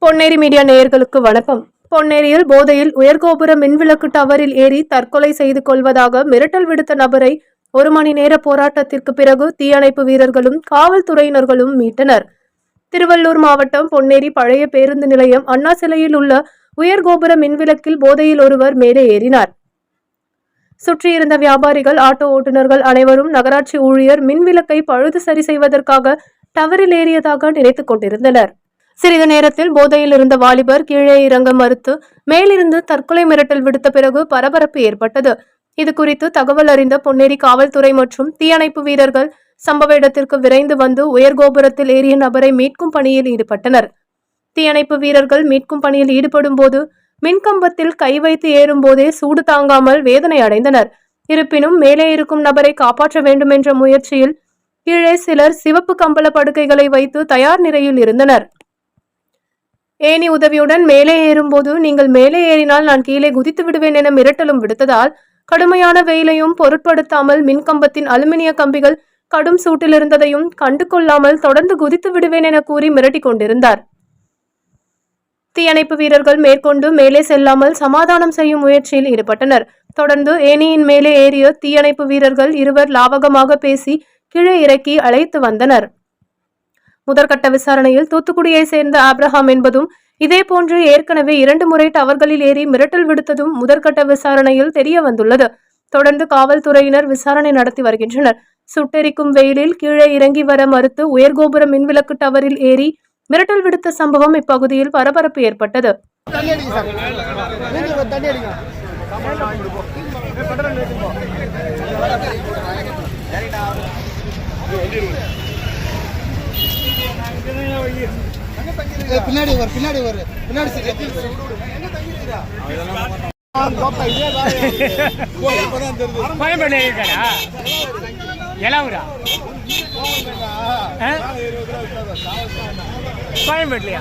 Ponneri media நேயர்களுக்கு வணக்கம். பொன்னேரியில் போதையில் உயர்கோபுர மின்விளக்கு டவரில் ஏறி தற்கொலை செய்து கொள்வதாக மிரட்டல் விடுத்த நபரை 1 மணி நேர போராட்டத்திற்கு பிறகு தீயணைப்பு வீரர்களும் காவல்துறையினர்களும் மீட்டனர். திருவள்ளூர் மாவட்டம் பொன்னேரி பழைய பேருந்து நிலையம் அண்ணா சிலையில் உள்ள உயர்கோபுர மின்விளக்கில் போதையில் ஒருவர் மேலே ஏறினார். சுற்றியிருந்த வியாபாரிகள், ஆட்டோ ஓட்டுநர்கள் அனைவரும் நகராட்சி ஊழியர் மின்விளக்கை பழுது சரி செய்வதற்காக டவரில் ஏறியதாக நினைத்துக் கொண்டிருந்தனர். சிறிது நேரத்தில் போதையில் இருந்த வாலிபர் கீழே இறங்க மறுத்து மேலிருந்து தற்கொலை மிரட்டல் விடுத்த பிறகு பரபரப்பு ஏற்பட்டது. இது குறித்து தகவல் அறிந்த பொன்னேரி காவல்துறை மற்றும் தீயணைப்பு வீரர்கள் சம்பவ இடத்திற்கு விரைந்து வந்து உயர்கோபுரத்தில் ஏறிய நபரை மீட்கும் பணியில் ஈடுபட்டனர். தீயணைப்பு வீரர்கள் மீட்கும் பணியில் ஈடுபடும் போது மின்கம்பத்தில் கை வைத்து ஏறும் போதே சூடு தாங்காமல் வேதனை அடைந்தனர். இருப்பினும் மேலே இருக்கும் நபரை காப்பாற்ற வேண்டும் என்ற முயற்சியில் கீழே சிலர் சிவப்பு கம்பள படுக்கைகளை வைத்து தயார் நிலையில் இருந்தனர். ஏணி உதவியுடன் மேலே ஏறும்போது நீங்கள் மேலே ஏறினால் நான் கீழே குதித்து விடுவேன் என மிரட்டலும் விடுத்ததால் கடுமையான வெயிலையும் பொருட்படுத்தாமல் மின்கம்பத்தின் அலுமினிய கம்பிகள் கடும் சூட்டில் இருந்ததையும் கண்டு கொள்ளாமல் தொடர்ந்து குதித்து விடுவேன் என கூறி மிரட்டி கொண்டிருந்தார். தீயணைப்பு வீரர்கள் மேற்கொண்டு மேலே செல்லாமல் சமாதானம் செய்யும் முயற்சியில் ஈடுபட்டனர். தொடர்ந்து ஏணியின் மேலே ஏறிய தீயணைப்பு வீரர்கள் இருவர் லாவகமாக பேசி கீழே இறக்கி அழைத்து வந்தனர். முதற்கட்ட விசாரணையில் தூத்துக்குடியை சேர்ந்த ஆப்ரஹாம் என்பதும் இதேபோன்று ஏற்கனவே 2 முறை டவர்களில் ஏறி மிரட்டல் விடுத்ததும் முதற்கட்ட விசாரணையில் தெரிய வந்துள்ளது. தொடர்ந்து காவல்துறையினர் விசாரணை நடத்தி வருகின்றனர். சுட்டெரிக்கும் வெயிலில் கீழே இறங்கி வர மறுத்து உயர்கோபுர மின்விளக்கு டவரில் ஏறி மிரட்டல் விடுத்த சம்பவம் இப்பகுதியில் பரபரப்பு ஏற்பட்டது. பின்னாடி கோயம்பேட்லையா